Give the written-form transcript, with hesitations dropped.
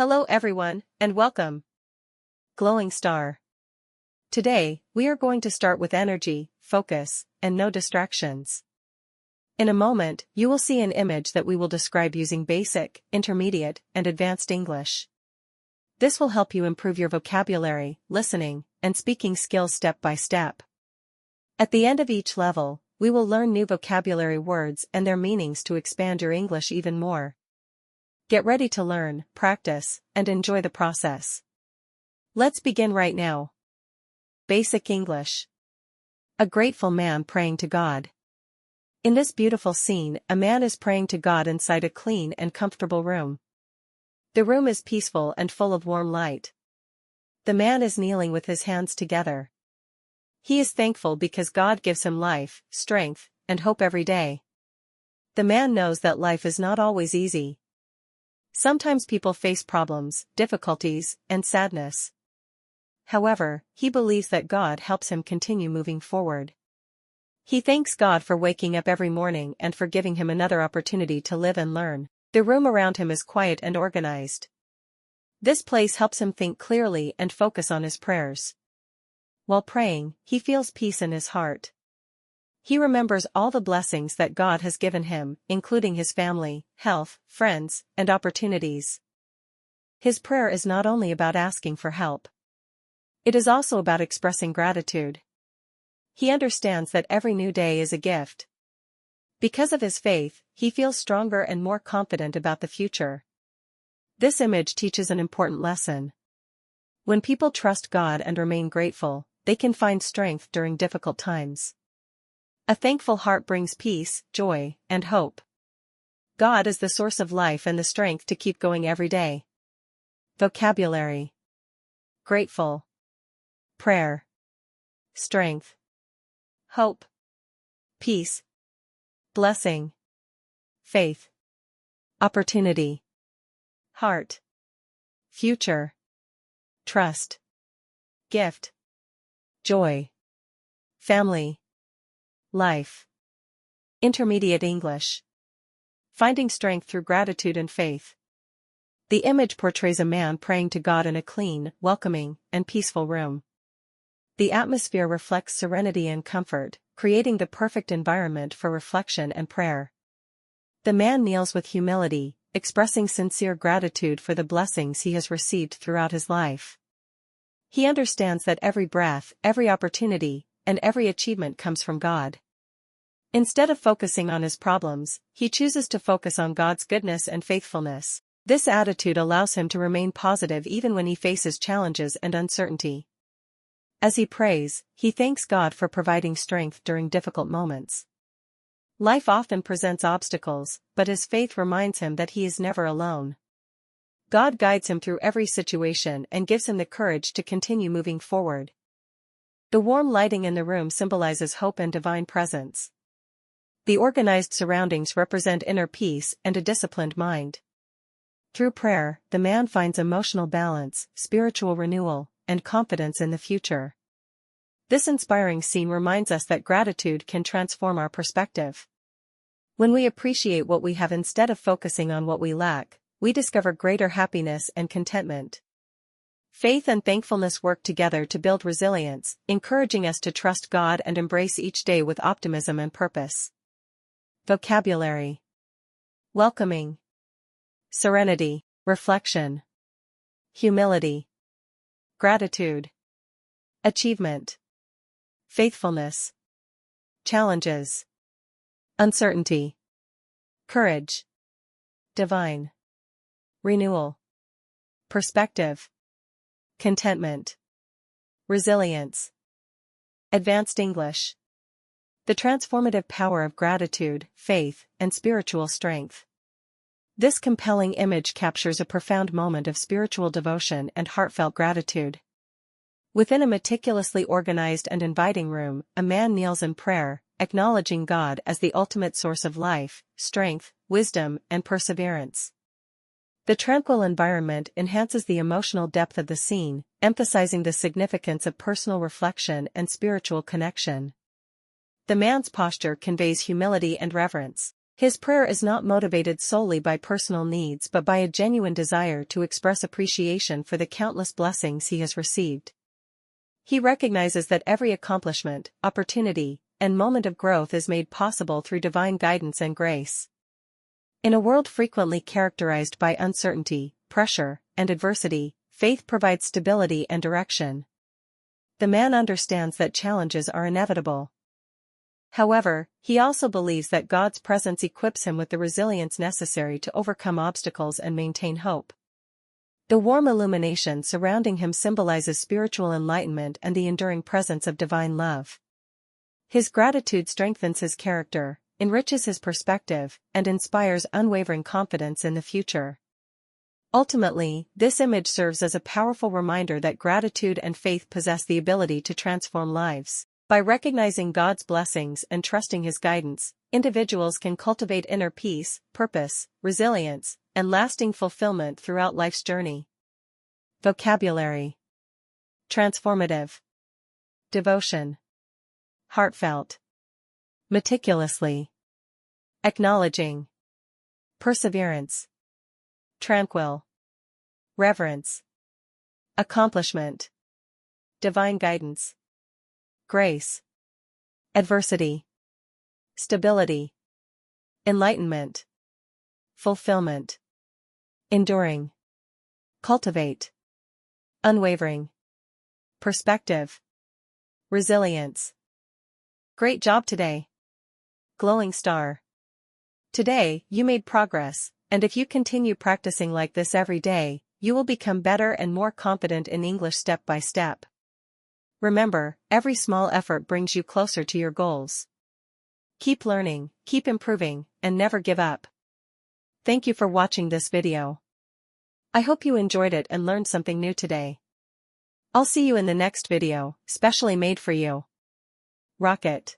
Hello everyone, and welcome. Glowing Star. Today, we are going to start with energy, focus, and no distractions. In a moment, you will see an image that we will describe using basic, intermediate, and advanced English. This will help you improve your vocabulary, listening, and speaking skills step by step. At the end of each level, we will learn new vocabulary words and their meanings to expand your English even more. Get ready to learn, practice, and enjoy the process. Let's begin right now. Basic English. A grateful man praying to God. In this beautiful scene, a man is praying to God inside a clean and comfortable room. The room is peaceful and full of warm light. The man is kneeling with his hands together. He is thankful because God gives him life, strength, and hope every day. The man knows that life is not always easy. Sometimes people face problems, difficulties, and sadness. However, he believes that God helps him continue moving forward. He thanks God for waking up every morning and for giving him another opportunity to live and learn. The room around him is quiet and organized. This place helps him think clearly and focus on his prayers. While praying, he feels peace in his heart. He remembers all the blessings that God has given him, including his family, health, friends, and opportunities. His prayer is not only about asking for help. It is also about expressing gratitude. He understands that every new day is a gift. Because of his faith, he feels stronger and more confident about the future. This image teaches an important lesson. When people trust God and remain grateful, they can find strength during difficult times. A thankful heart brings peace, joy, and hope. God is the source of life and the strength to keep going every day. Vocabulary. Grateful. Prayer. Strength. Hope. Peace. Blessing. Faith. Opportunity. Heart. Future. Trust. Gift. Joy. Family. Life. Intermediate English. Finding strength through gratitude and faith. The image portrays a man praying to God in a clean, welcoming, and peaceful room. The atmosphere reflects serenity and comfort, creating the perfect environment for reflection and prayer. The man kneels with humility, expressing sincere gratitude for the blessings he has received throughout his life. He understands that every breath, every opportunity, and every achievement comes from God. Instead of focusing on his problems, he chooses to focus on God's goodness and faithfulness. This attitude allows him to remain positive even when he faces challenges and uncertainty. As he prays, he thanks God for providing strength during difficult moments. Life often presents obstacles, but his faith reminds him that he is never alone. God guides him through every situation and gives him the courage to continue moving forward. The warm lighting in the room symbolizes hope and divine presence. The organized surroundings represent inner peace and a disciplined mind. Through prayer, the man finds emotional balance, spiritual renewal, and confidence in the future. This inspiring scene reminds us that gratitude can transform our perspective. When we appreciate what we have instead of focusing on what we lack, we discover greater happiness and contentment. Faith and thankfulness work together to build resilience, encouraging us to trust God and embrace each day with optimism and purpose. Vocabulary. Welcoming. Serenity, reflection. Humility. Gratitude. Achievement. Faithfulness. Challenges. Uncertainty. Courage. Divine. Renewal. Perspective. Contentment. Resilience. Advanced English. The transformative power of gratitude, faith, and spiritual strength. This compelling image captures a profound moment of spiritual devotion and heartfelt gratitude. Within a meticulously organized and inviting room, a man kneels in prayer, acknowledging God as the ultimate source of life, strength, wisdom, and perseverance. The tranquil environment enhances the emotional depth of the scene, emphasizing the significance of personal reflection and spiritual connection. The man's posture conveys humility and reverence. His prayer is not motivated solely by personal needs but by a genuine desire to express appreciation for the countless blessings he has received. He recognizes that every accomplishment, opportunity, and moment of growth is made possible through divine guidance and grace. In a world frequently characterized by uncertainty, pressure, and adversity, faith provides stability and direction. The man understands that challenges are inevitable. However, he also believes that God's presence equips him with the resilience necessary to overcome obstacles and maintain hope. The warm illumination surrounding him symbolizes spiritual enlightenment and the enduring presence of divine love. His gratitude strengthens his character, enriches his perspective, and inspires unwavering confidence in the future. Ultimately, this image serves as a powerful reminder that gratitude and faith possess the ability to transform lives. By recognizing God's blessings and trusting His guidance, individuals can cultivate inner peace, purpose, resilience, and lasting fulfillment throughout life's journey. Vocabulary: transformative, devotion, heartfelt, meticulously, acknowledging, perseverance, tranquil, reverence, accomplishment, divine guidance, grace, adversity, stability, enlightenment, fulfillment, enduring, cultivate, unwavering, perspective, resilience. Great job today, glowing star. Today, you made progress, and if you continue practicing like this every day, you will become better and more confident in English step by step. Remember, every small effort brings you closer to your goals. Keep learning, keep improving, and never give up. Thank you for watching this video. I hope you enjoyed it and learned something new today. I'll see you in the next video, specially made for you. Rocket.